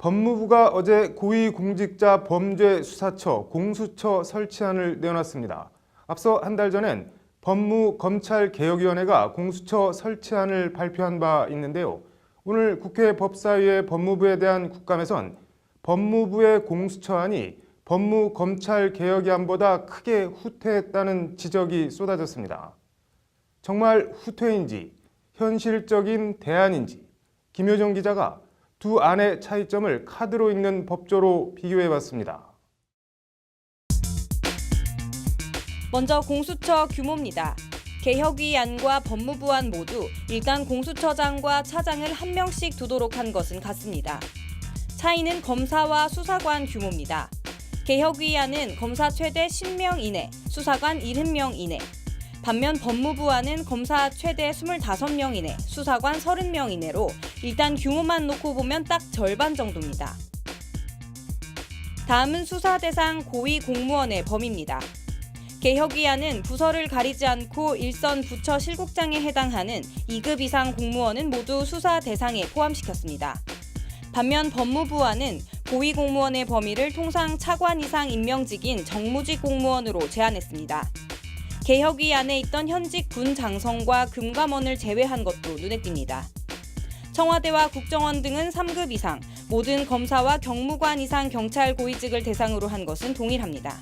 법무부가 어제 고위공직자 범죄수사처 공수처 설치안을 내놨습니다. 앞서 한 달 전엔 법무검찰개혁위원회가 공수처 설치안을 발표한 바 있는데요. 오늘 국회 법사위의 법무부에 대한 국감에선 법무부의 공수처안이 법무검찰개혁안보다 크게 후퇴했다는 지적이 쏟아졌습니다. 정말 후퇴인지 현실적인 대안인지 김효정 기자가 두 안의 차이점을 카드로 읽는 법조로 비교해봤습니다. 먼저 공수처 규모입니다. 개혁위안과 법무부안 모두 일단 공수처장과 차장을 한 명씩 두도록 한 것은 같습니다. 차이는 검사와 수사관 규모입니다. 개혁위안은 검사 최대 10명 이내, 수사관 70명 이내. 반면 법무부안은 검사 최대 25명 이내, 수사관 30명 이내로 일단 규모만 놓고 보면 딱 절반 정도입니다. 다음은 수사 대상 고위 공무원의 범위입니다. 개혁위안은 부서를 가리지 않고 일선 부처 실국장에 해당하는 2급 이상 공무원은 모두 수사 대상에 포함시켰습니다. 반면 법무부안은 고위 공무원의 범위를 통상 차관 이상 임명직인 정무직 공무원으로 제한했습니다. 개혁위안에 있던 현직 군 장성과 금감원을 제외한 것도 눈에 띕니다. 청와대와 국정원 등은 3급 이상, 모든 검사와 경무관 이상 경찰 고위직을 대상으로 한 것은 동일합니다.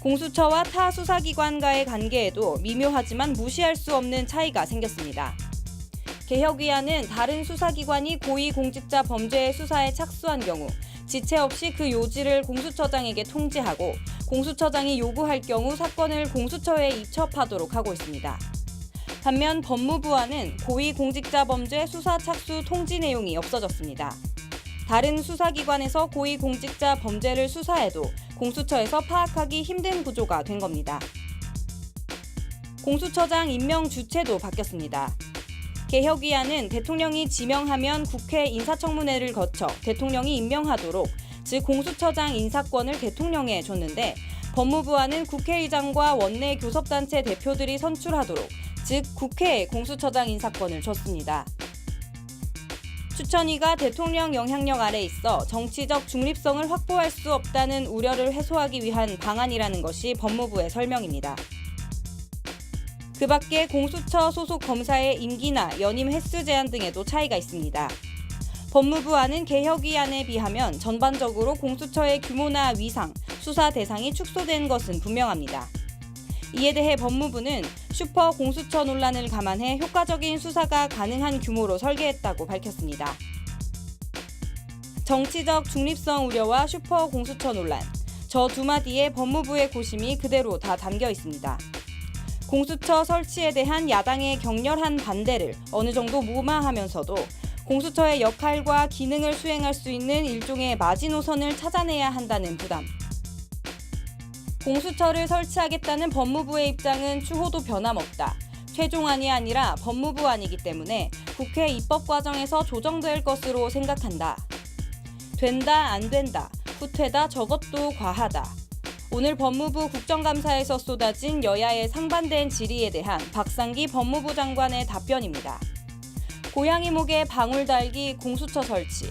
공수처와 타 수사기관과의 관계에도 미묘하지만 무시할 수 없는 차이가 생겼습니다. 개혁위안은 다른 수사기관이 고위공직자 범죄의 수사에 착수한 경우 지체 없이 그 요지를 공수처장에게 통지하고 공수처장이 요구할 경우 사건을 공수처에 입첩하도록 하고 있습니다. 반면 법무부안은 고위공직자 범죄 수사 착수 통지 내용이 없어졌습니다. 다른 수사기관에서 고위공직자 범죄를 수사해도 공수처에서 파악하기 힘든 구조가 된 겁니다. 공수처장 임명 주체도 바뀌었습니다. 개혁위안은 대통령이 지명하면 국회 인사청문회를 거쳐 대통령이 임명하도록, 즉 공수처장 인사권을 대통령에 줬는데 법무부안은 국회의장과 원내 교섭단체 대표들이 선출하도록, 즉 국회에 공수처장 인사권을 줬습니다. 추천위가 대통령 영향력 아래 있어 정치적 중립성을 확보할 수 없다는 우려를 해소하기 위한 방안이라는 것이 법무부의 설명입니다. 그 밖에 공수처 소속 검사의 임기나 연임 횟수 제한 등에도 차이가 있습니다. 법무부안은 개혁위안에 비하면 전반적으로 공수처의 규모나 위상, 수사 대상이 축소된 것은 분명합니다. 이에 대해 법무부는 슈퍼 공수처 논란을 감안해 효과적인 수사가 가능한 규모로 설계했다고 밝혔습니다. 정치적 중립성 우려와 슈퍼 공수처 논란, 저 두 마디에 법무부의 고심이 그대로 다 담겨 있습니다. 공수처 설치에 대한 야당의 격렬한 반대를 어느 정도 무마하면서도 공수처의 역할과 기능을 수행할 수 있는 일종의 마지노선을 찾아내야 한다는 부담. 공수처를 설치하겠다는 법무부의 입장은 추호도 변함없다. 최종안이 아니라 법무부안이기 때문에 국회 입법 과정에서 조정될 것으로 생각한다. 된다, 안 된다, 후퇴다, 저것도 과하다. 오늘 법무부 국정감사에서 쏟아진 여야의 상반된 질의에 대한 박상기 법무부 장관의 답변입니다. 고양이 목에 방울 달기 공수처 설치.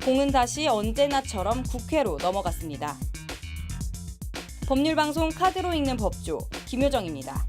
공은 다시 언제나처럼 국회로 넘어갔습니다. 법률방송 카드로 읽는 법조, 김효정입니다.